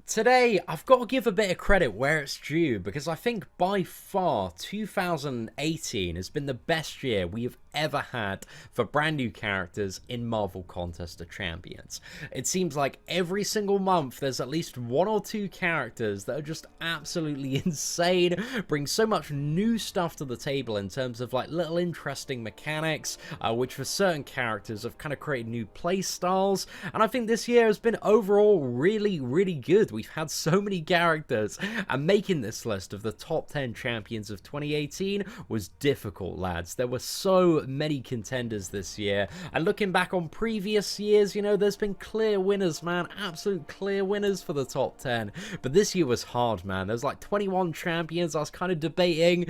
Today, I've got to give a bit of credit where it's due, because I think by far 2018 has been the best year we have ever had for brand new characters in Marvel Contest of Champions. It seems like every single month there's at least one or two characters that are just absolutely insane, bring so much new stuff to the table in terms of like little interesting mechanics, which for certain characters have kind of created new play styles, and I think this year has been overall really good. We've had so many characters, and making this list of the top 10 champions of 2018 was difficult, lads. There were so many contenders this year, and looking back on previous years, you know, there's been clear winners, man, absolute clear winners for the top 10, but this year was hard, man. There's like 21 champions. I was kind of debating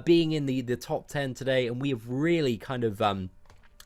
being in the top 10 today, and we have really kind of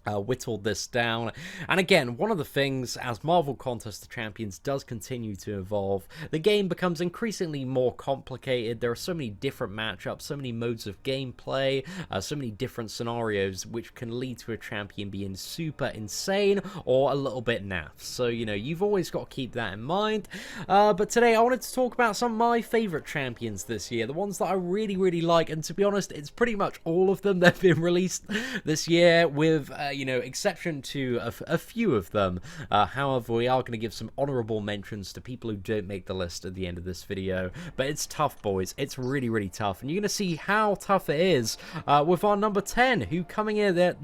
whittled this down. And again, one of the things, as Marvel Contest of Champions does continue to evolve, the game becomes increasingly more complicated. There are so many different matchups, so many modes of gameplay, so many different scenarios, which can lead to a champion being super insane or a little bit naff. So, you know, you've always got to keep that in mind. But today I wanted to talk about some of my favorite champions this year, the ones that I really like, and to be honest, it's pretty much all of them that have been released this year, with you know, exception to a few of them. However, we are going to give some honorable mentions to people who don't make the list at the end of this video. But it's tough, boys. It's really tough, and you're going to see how tough it is with our number 10, who coming in at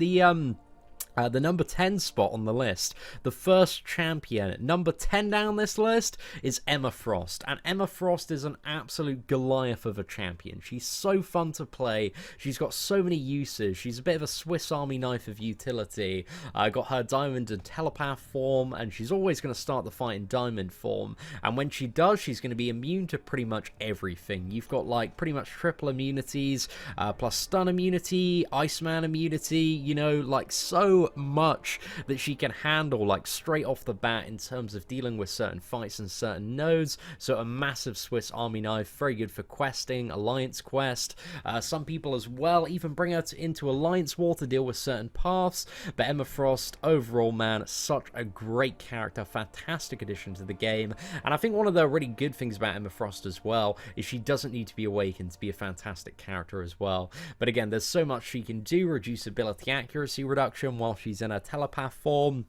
the number 10 spot on the list. The first champion, number 10 down this list, is Emma Frost. And Emma Frost is an absolute Goliath of a champion. She's so fun to play. She's got so many uses. She's a bit of a Swiss Army knife of utility. Got her diamond and telepath form, and she's always going to start the fight in diamond form. And when she does, she's going to be immune to pretty much everything. You've got like pretty much triple immunities, plus stun immunity, Iceman immunity, you know, like so much that she can handle like straight off the bat in terms of dealing with certain fights and certain nodes. So a massive Swiss Army knife, very good for questing, Alliance quest. Some people as well even bring her into Alliance War to deal with certain paths. But Emma Frost, overall, man, such a great character, fantastic addition to the game. And I think one of the really good things about Emma Frost as well is she doesn't need to be awakened to be a fantastic character as well. But again, there's so much she can do. Reduce ability accuracy reduction while she's in a telepath form.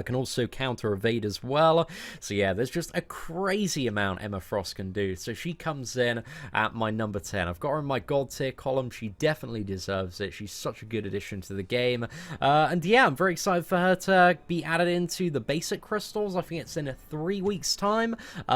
Can also counter evade as well. So yeah, there's just a crazy amount Emma Frost can do. So she comes in at my number 10. I've got her in my God tier column. She definitely deserves it. She's such a good addition to the game. And yeah, I'm very excited for her to be added into the basic crystals. I think it's in 3 weeks time.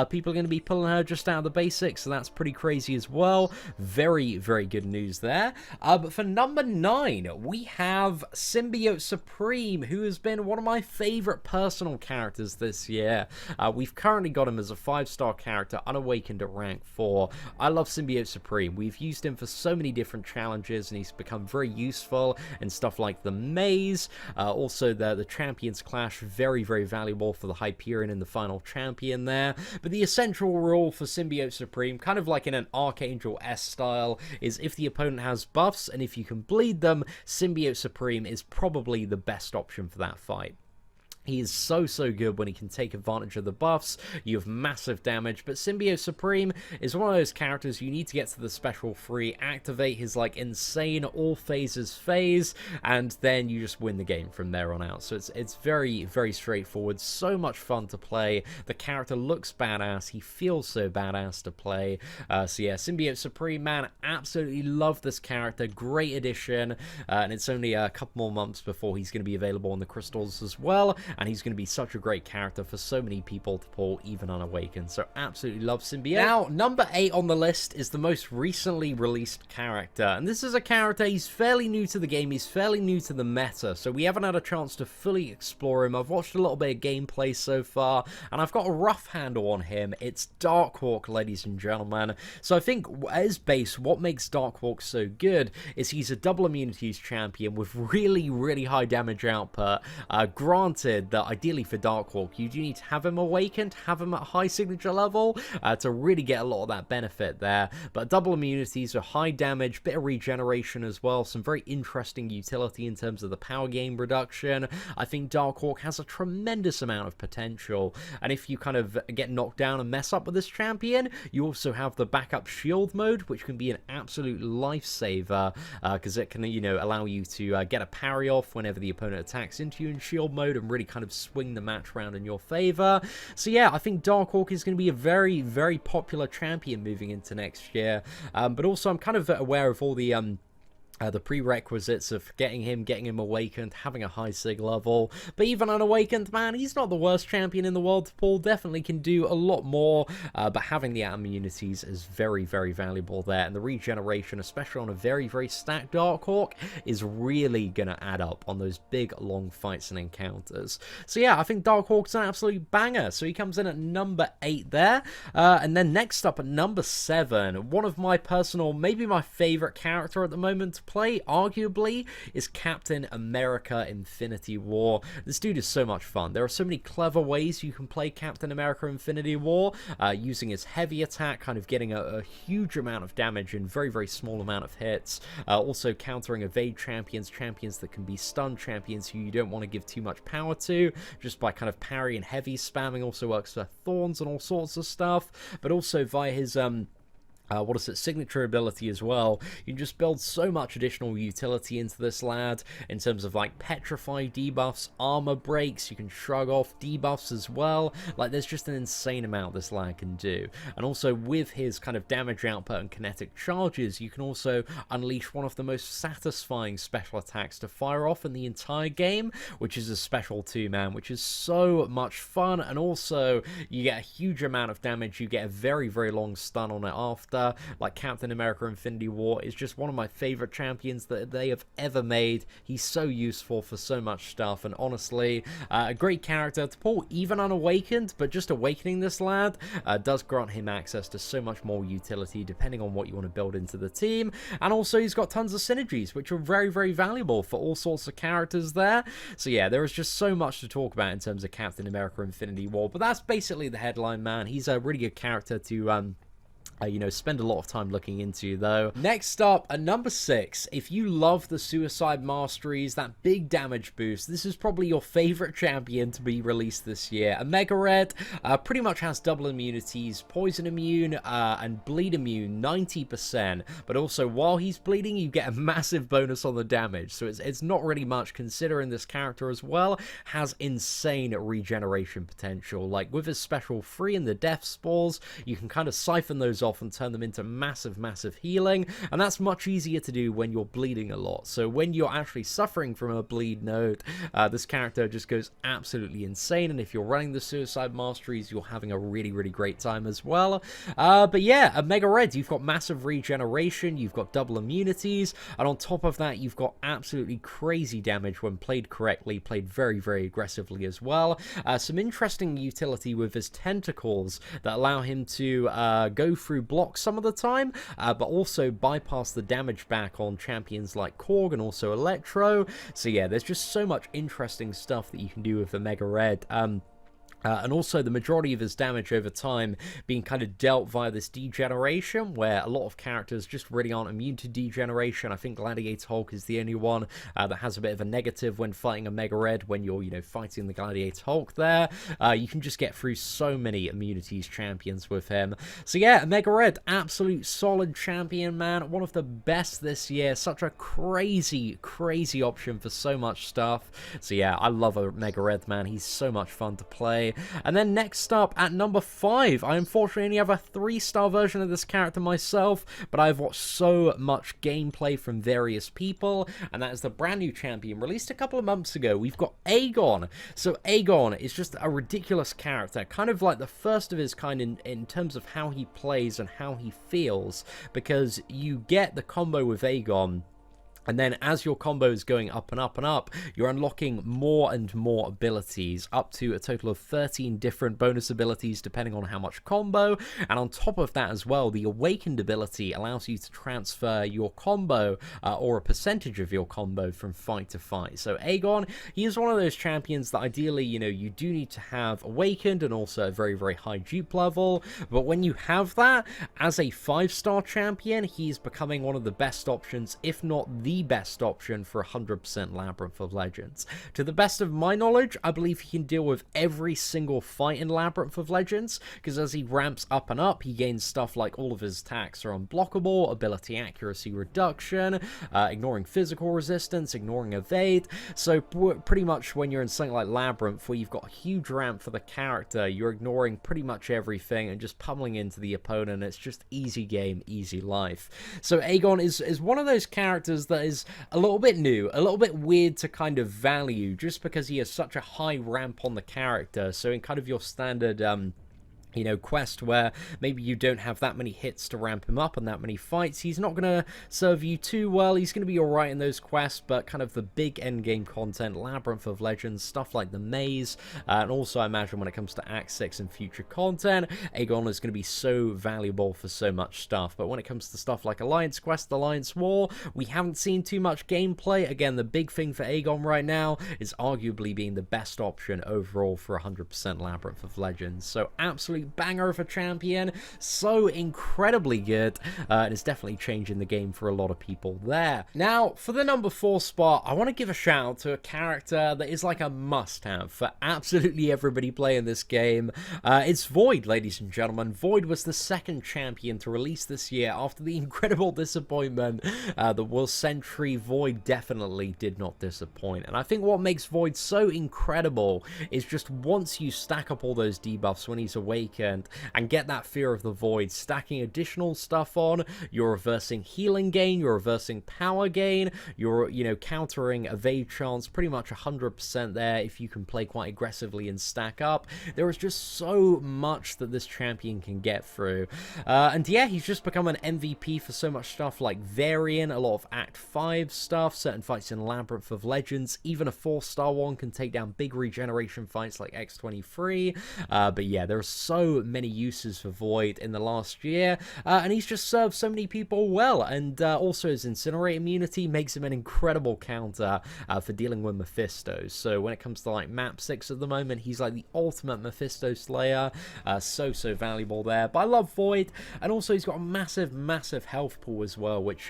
People are going to be pulling her just out of the basics, so that's pretty crazy as well. Very good news there. But for number 9, we have Symbiote Supreme, who has been one of my favorite personal characters this year. We've currently got him as a 5-star character, unawakened at rank 4. I love Symbiote Supreme. We've used him for so many different challenges, and he's become very useful in stuff like the maze. Also the Champions Clash, very valuable for the Hyperion and the final champion there. But the essential rule for Symbiote Supreme, kind of like in an Archangel S style, is if the opponent has buffs and if you can bleed them, Symbiote Supreme is probably the best option for that fight. He is so good when he can take advantage of the buffs. You have massive damage, but Symbiote Supreme is one of those characters you need to get to the special free, activate his like insane all phases phase, and then you just win the game from there on out. So it's very straightforward, so much fun to play. The character looks badass, he feels so badass to play. So yeah, Symbiote Supreme, man, absolutely love this character, great addition, and it's only a couple more months before he's going to be available on the crystals as well. And he's going to be such a great character for so many people to pull, even unawakened. So absolutely love Symbiote. Now, number 8 on the list is the most recently released character. And this is a character, he's fairly new to the game, he's fairly new to the meta. So we haven't had a chance to fully explore him. I've watched a little bit of gameplay so far, and I've got a rough handle on him. It's Darkhawk, ladies and gentlemen. So I think at his base, what makes Darkhawk so good is he's a double immunities champion with really high damage output. Granted, said that ideally for Darkhawk, you do need to have him awakened, have him at high signature level to really get a lot of that benefit there. But double immunities are high damage, bit of regeneration as well, some very interesting utility in terms of the power gain reduction. I think Darkhawk has a tremendous amount of potential, and if you kind of get knocked down and mess up with this champion, you also have the backup shield mode, which can be an absolute lifesaver because it can, you know, allow you to get a parry off whenever the opponent attacks into you in shield mode and really kind of swing the match around in your favor. So yeah, I think Darkhawk is going to be a very, very popular champion moving into next year. But also I'm kind of aware of all the prerequisites of getting him awakened, having a high sig level. But even unawakened, man, he's not the worst champion in the world to pull. Definitely can do a lot more, but having the immunities is very, very valuable there. And the regeneration, especially on a very, very stacked Darkhawk, is really going to add up on those big, long fights and encounters. So yeah, I think Darkhawk's an absolute banger. So he comes in at number 8 there. And then next up at number 7, one of my personal, maybe my favorite character at the moment to play, arguably, is Captain America Infinity War. This dude is so much fun. There are so many clever ways you can play Captain America Infinity War, using his heavy attack, kind of getting a huge amount of damage in very, very small amount of hits. Also countering evade champions that can be stun champions who you don't want to give too much power to, just by kind of parry and heavy spamming. Also works for thorns and all sorts of stuff, but also via his signature ability as well. You can just build so much additional utility into this lad in terms of like petrify debuffs, armor breaks, you can shrug off debuffs as well. Like there's just an insane amount this lad can do. And also with his kind of damage output and kinetic charges, you can also unleash one of the most satisfying special attacks to fire off in the entire game, which is a special 2 man, which is so much fun. And also you get a huge amount of damage, you get a very, very long stun on it after. Like Captain America Infinity War is just one of my favorite champions that they have ever made. He's so useful for so much stuff, and honestly, a great character to pull even unawakened, but just awakening this lad does grant him access to so much more utility depending on what you want to build into the team. And also he's got tons of synergies, which are very, very valuable for all sorts of characters there. So yeah, there is just so much to talk about in terms of Captain America Infinity War, but that's basically the headline, man. He's a really good character to you know, spend a lot of time looking into, though. Next up, at number 6, if you love the Suicide Masteries, that big damage boost, this is probably your favorite champion to be released this year. Omega Red pretty much has double immunities, poison immune and bleed immune 90%, but also while he's bleeding, you get a massive bonus on the damage, so it's not really much considering this character as well has insane regeneration potential. Like with his special 3 and the death spores, you can kind of siphon those off and turn them into massive healing, and that's much easier to do when you're bleeding a lot. So when you're actually suffering from a bleed node, this character just goes absolutely insane, and if you're running the Suicide Masteries, you're having a really, really great time as well. But yeah, Omega Red, you've got massive regeneration, you've got double immunities, and on top of that, you've got absolutely crazy damage when played correctly, played very, very aggressively as well. Some interesting utility with his tentacles that allow him to go through blocks some of the time, but also bypass the damage back on champions like Korg and also Electro. So yeah, there's just so much interesting stuff that you can do with the Omega Red. And also the majority of his damage over time being kind of dealt via this degeneration, where a lot of characters just really aren't immune to degeneration. I think Gladiator Hulk is the only one that has a bit of a negative when fighting Omega Red. When you're, you know, fighting the Gladiator Hulk there, you can just get through so many immunities champions with him. So yeah, Omega Red, absolute solid champion, man. One of the best this year. Such a crazy option for so much stuff. So yeah, I love Omega Red, man. He's so much fun to play. And then next up at number 5, I unfortunately only have a 3-star version of this character myself, but I've watched so much gameplay from various people, and that is the brand new champion released a couple of months ago. We've got Aegon. So Aegon is just a ridiculous character, kind of like the first of his kind in terms of how he plays and how he feels, because you get the combo with Aegon And then as your combo is going up and up and up, you're unlocking more and more abilities, up to a total of 13 different bonus abilities depending on how much combo. And on top of that as well, the Awakened ability allows you to transfer your combo or a percentage of your combo from fight to fight. So Aegon, he is one of those champions that ideally, you know, you do need to have Awakened and also a very, very high dupe level. But when you have that, as a 5-star champion, he's becoming one of the best options, if not the best option for 100% Labyrinth of Legends. To the best of my knowledge, I believe he can deal with every single fight in Labyrinth of Legends, because as he ramps up and up, he gains stuff like all of his attacks are unblockable, ability accuracy reduction, ignoring physical resistance, ignoring evade. So pretty much when you're in something like Labyrinth, where you've got a huge ramp for the character, you're ignoring pretty much everything and just pummeling into the opponent. It's just easy game, easy life. So Aegon is one of those characters that is a little bit new, a little bit weird to kind of value, just because he has such a high ramp on the character. So in kind of your standard you know, quest where maybe you don't have that many hits to ramp him up and that many fights, he's not going to serve you too well. He's going to be alright in those quests, but kind of the big endgame content, Labyrinth of Legends, stuff like the Maze, and also I imagine when it comes to Act 6 and future content, Aegon is going to be so valuable for so much stuff. But when it comes to stuff like Alliance Quest, Alliance War, we haven't seen too much gameplay. Again, the big thing for Aegon right now is arguably being the best option overall for 100% Labyrinth of Legends. So absolutely banger of a champion, so incredibly good, and it's definitely changing the game for a lot of people there. Now, for the number 4 spot, I want to give a shout out to a character that is like a must-have for absolutely everybody playing this game. It's Void, ladies and gentlemen. Void was the second champion to release this year after the incredible disappointment that was Sentry. Void definitely did not disappoint, and I think what makes Void so incredible is just once you stack up all those debuffs when he's awakened and get that Fear of the Void, stacking additional stuff on, you're reversing healing gain, you're reversing power gain, you're, you know, countering evade chance pretty much 100% there if you can play quite aggressively and stack up. There is just so much that this champion can get through. And yeah, he's just become an MVP for so much stuff like Varian, a lot of Act 5 stuff, certain fights in Labyrinth of Legends, even a 4-star one can take down big regeneration fights like X23. But yeah, there are so many uses for Void in the last year, and he's just served so many people well, and also his Incinerate immunity makes him an incredible counter for dealing with Mephisto. So when it comes to like map 6 at the moment, he's like the ultimate Mephisto slayer, so valuable there. But I love Void, and also he's got a massive health pool as well, which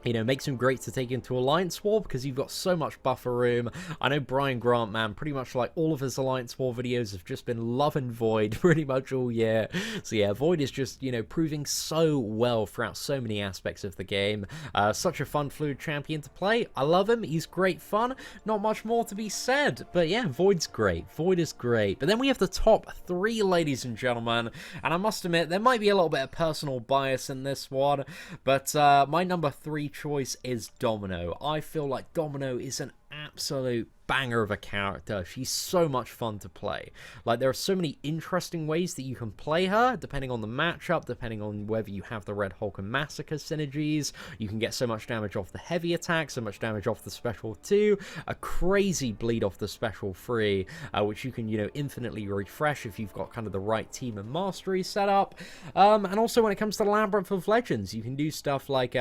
you know, makes him great to take into Alliance War because you've got so much buffer room. I know Brian Grant, man, pretty much like all of his Alliance War videos have just been loving Void pretty much all year. So yeah, Void is just, you know, proving so well throughout so many aspects of the game. Such a fun, fluid champion to play. I love him. He's great fun. Not much more to be said. But yeah, Void's great. Void is great. But then we have the top 3, ladies and gentlemen. And I must admit, there might be a little bit of personal bias in this one. But my number 3 choice is Domino. I feel like Domino is an absolute banger of a character. She's so much fun to play. Like, there are so many interesting ways that you can play her, depending on the matchup, depending on whether you have the Red Hulk and Massacre synergies. You can get so much damage off the heavy attack, so much damage off the special 2, a crazy bleed off the special 3, which you can, you know, infinitely refresh if you've got kind of the right team and mastery set up. And also when it comes to Labyrinth of Legends, you can do stuff like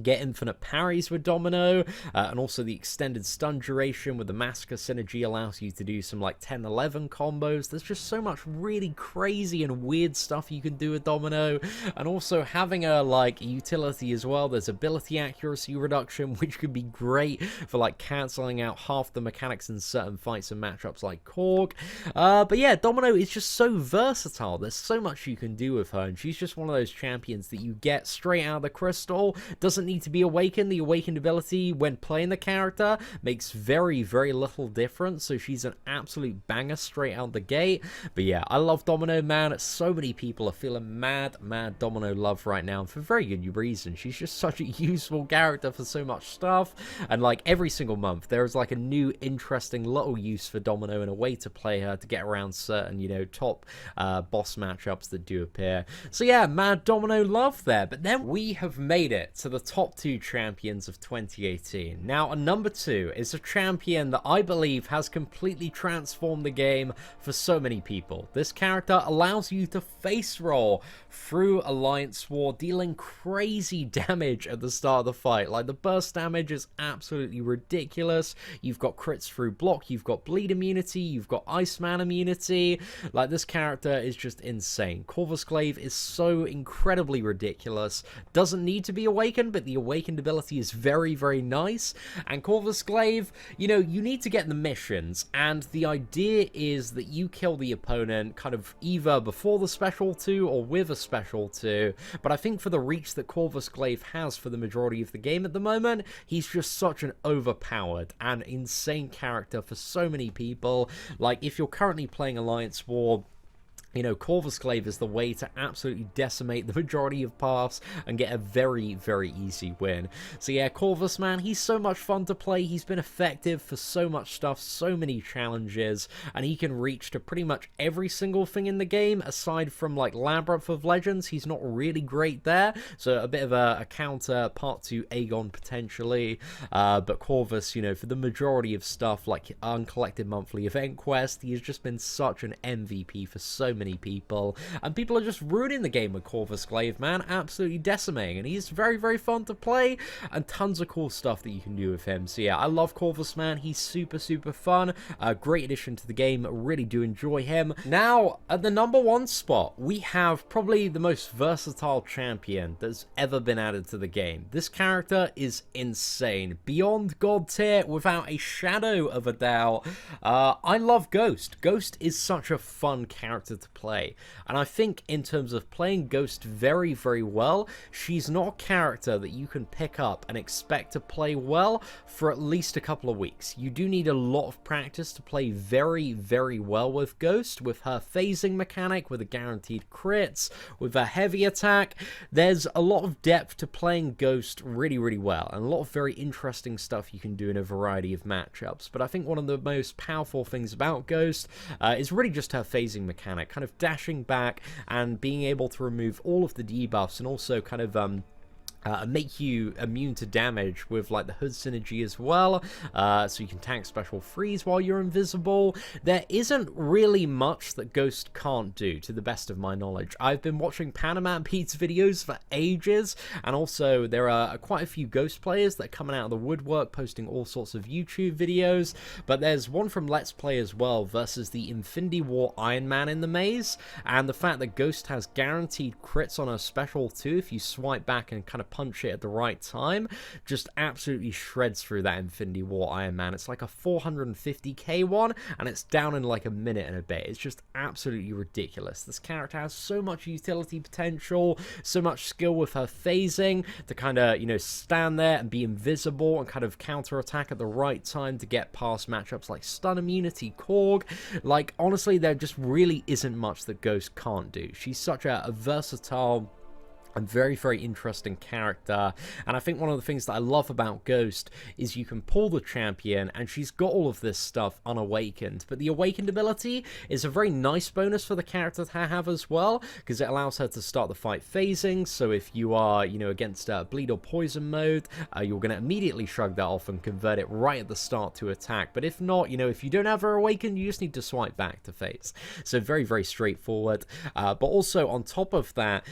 get infinite parries with Domino, and also the extended stun duration with the Massacre synergy allows you to do some like 10-11 combos. There's just so much really crazy and weird stuff you can do with Domino, and also having a like utility as well. There's ability accuracy reduction, which could be great for like cancelling out half the mechanics in certain fights and matchups like Korg. But yeah, Domino is just so versatile. There's so much you can do with her, and she's just one of those champions that you get straight out of the crystal. Doesn't need to be awakened. The awakened ability when playing the character makes very little difference, so she's an absolute banger straight out the gate. But yeah, I love Domino, man. So many people are feeling mad Domino love right now, and for very good reason. She's just such a useful character for so much stuff, and like every single month there is like a new interesting little use for Domino and a way to play her to get around certain, you know, top boss matchups that do appear. So yeah, mad Domino love there. But then we have made it to the top top 2 champions of 2018. Now, number 2 is a champion that I believe has completely transformed the game for so many people. This character allows you to face roll through Alliance War, dealing crazy damage at the start of the fight. Like, the burst damage is absolutely ridiculous. You've got crits through block, you've got bleed immunity, you've got Iceman immunity. Like, this character is just insane. Corvus Glaive is so incredibly ridiculous. Doesn't need to be awakened, but the awakened ability is very, very nice. And Corvus Glaive, you know, you need to get the missions, and the idea is that you kill the opponent kind of either before the special 2 or with a special 2. But I think for the reach that Corvus Glaive has for the majority of the game at the moment, he's just such an overpowered and insane character for so many people. Like, if you're currently playing Alliance War, you know, Corvus Glaive is the way to absolutely decimate the majority of paths and get a very, very easy win. So yeah, Corvus, man, he's so much fun to play. He's been effective for so much stuff, so many challenges, and he can reach to pretty much every single thing in the game, aside from, like, Labyrinth of Legends. He's not really great there, so a bit of a counterpart to Aegon, potentially. But Corvus, you know, for the majority of stuff, like Uncollected Monthly Event Quest, he has just been such an MVP for so many people, and people are just ruining the game with Corvus Glaive, man, absolutely decimating, and he's very, very fun to play, and tons of cool stuff that you can do with him. So yeah, I love Corvus, man. He's super, super fun, a great addition to the game, really do enjoy him. Now, at the number 1 spot, we have probably the most versatile champion that's ever been added to the game. This character is insane, beyond god tier, without a shadow of a doubt. I love Ghost. Ghost is such a fun character to play, and I think in terms of playing Ghost very, very well, she's not a character that you can pick up and expect to play well for at least a couple of weeks. You do need a lot of practice to play very, very well with Ghost, with her phasing mechanic, with a guaranteed crits, with a heavy attack. There's a lot of depth to playing Ghost really, really well, and a lot of very interesting stuff you can do in a variety of matchups. But I think one of the most powerful things about Ghost is really just her phasing mechanic, kind of dashing back and being able to remove all of the debuffs, and also kind of make you immune to damage with, like, the hood synergy as well, so you can tank special freeze while you're invisible. There isn't really much that Ghost can't do, to the best of my knowledge. I've been watching Panama Pete's videos for ages, and also there are quite a few Ghost players that are coming out of the woodwork, posting all sorts of YouTube videos, but there's one from Let's Play as well, versus the Infinity War Iron Man in the maze, and the fact that Ghost has guaranteed crits on her special 2 if you swipe back and kind of punch it at the right time, just absolutely shreds through that Infinity War Iron Man. It's like a 450k one, and it's down in like a minute and a bit. It's just absolutely ridiculous. This character has so much utility potential, so much skill with her phasing to kind of, you know, stand there and be invisible and kind of counter-attack at the right time to get past matchups like stun immunity, Korg. Like, honestly, there just really isn't much that Ghost can't do. She's such a versatile and very, very interesting character, and I think one of the things that I love about Ghost is you can pull the champion and she's got all of this stuff unawakened, but the awakened ability is a very nice bonus for the character to have as well, because it allows her to start the fight phasing. So if you are, you know, against bleed or poison mode, you're going to immediately shrug that off and convert it right at the start to attack. But if not, you know, if you don't have her awakened, you just need to swipe back to phase. So very, very straightforward. But also on top of that,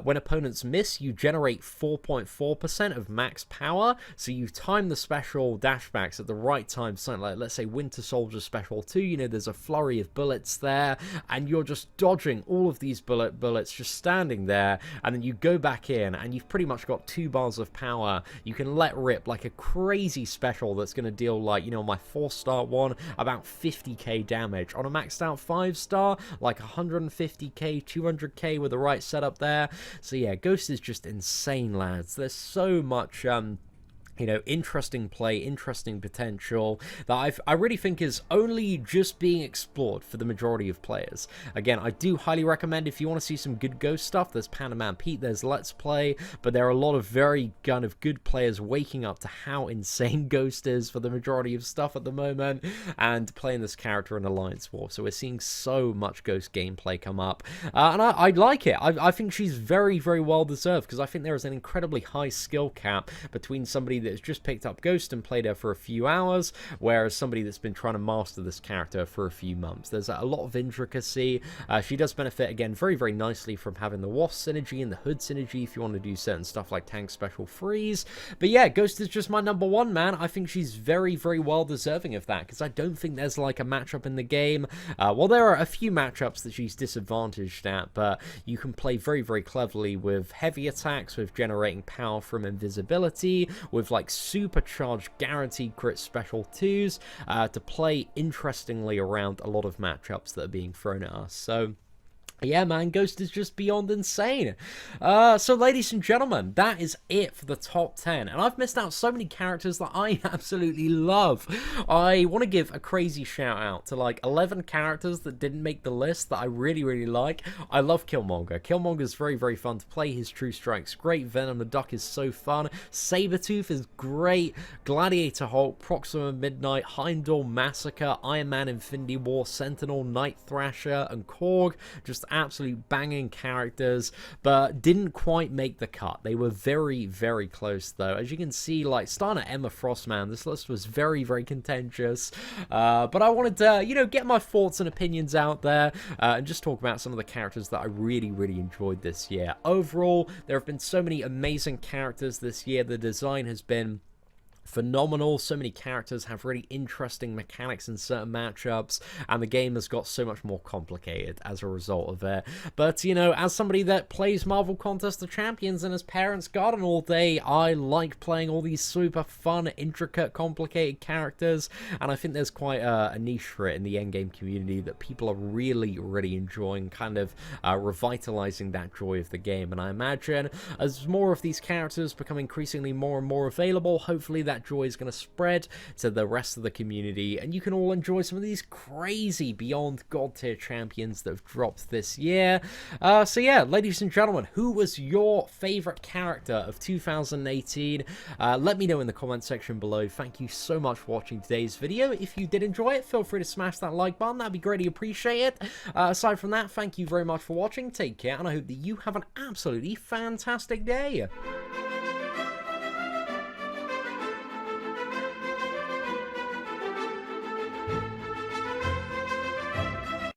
when opponents miss, you generate 4.4% of max power, so you time the special dashbacks at the right time. Something like, let's say, Winter Soldier Special 2, you know, there's a flurry of bullets there, and you're just dodging all of these bullets, just standing there, and then you go back in, and you've pretty much got 2 bars of power. You can let rip like a crazy special that's going to deal, like, you know, my 4-star one, about 50k damage. On a maxed out 5-star, like 150k, 200k with the right setup there. So yeah, Ghost is just insane, lads. There's so much you know, interesting play, interesting potential that I really think is only just being explored for the majority of players. Again, I do highly recommend if you want to see some good Ghost stuff, there's Panaman Pete, there's Let's Play, but there are a lot of very kind of good players waking up to how insane Ghost is for the majority of stuff at the moment, and playing this character in Alliance War. So we're seeing so much Ghost gameplay come up, and I like it. I think she's very, very well deserved, because I think there is an incredibly high skill cap between somebody that's just picked up Ghost and played her for a few hours, whereas somebody that's been trying to master this character for a few months. There's a lot of intricacy. She does benefit, again, very, very nicely from having the Wasp synergy and the Hood synergy if you want to do certain stuff like tank special freeze. But yeah, Ghost is just my number one, man. I think she's very, very well deserving of that, because I don't think there's like a matchup in the game. Well, there are a few matchups that she's disadvantaged at, but you can play very, very cleverly with heavy attacks, with generating power from invisibility, with like supercharged guaranteed crit special 2s to play interestingly around a lot of matchups that are being thrown at us. So yeah, man, Ghost is just beyond insane. So, ladies and gentlemen, that is it for the top 10. And I've missed out so many characters that I absolutely love. I want to give a crazy shout out to like 11 characters that didn't make the list that I really, really like. I love Killmonger. Killmonger's very, very fun to play. His True Strike's great. Venom the Duck is so fun. Sabretooth is great. Gladiator Hulk, Proxima Midnight, Heimdall Massacre, Iron Man Infinity War, Sentinel, Night Thrasher, and Korg. Just absolute banging characters, but didn't quite make the cut. They were very, very close though. As you can see, like starting at Emma Frost, man, this list was very, very contentious. But I wanted to, you know, get my thoughts and opinions out there and just talk about some of the characters that I really, really enjoyed this year. Overall, there have been so many amazing characters this year. The design has been phenomenal. So many characters have really interesting mechanics in certain matchups, and the game has got so much more complicated as a result of it. But, you know, as somebody that plays Marvel Contest of Champions in his parents' garden all day, I like playing all these super fun, intricate, complicated characters, and I think there's quite a niche for it in the endgame community that people are really, really enjoying, kind of revitalizing that joy of the game. And I imagine as more of these characters become increasingly more and more available, hopefully that joy is going to spread to the rest of the community, and you can all enjoy some of these crazy beyond god tier champions that have dropped this year. So yeah, ladies and gentlemen, who was your favorite character of 2018? Let me know in the comment section below. Thank you so much for watching today's video. If you did enjoy it, feel free to smash that like button. That'd be greatly appreciated. Aside from that, thank you very much for watching. Take care, and I hope that you have an absolutely fantastic day.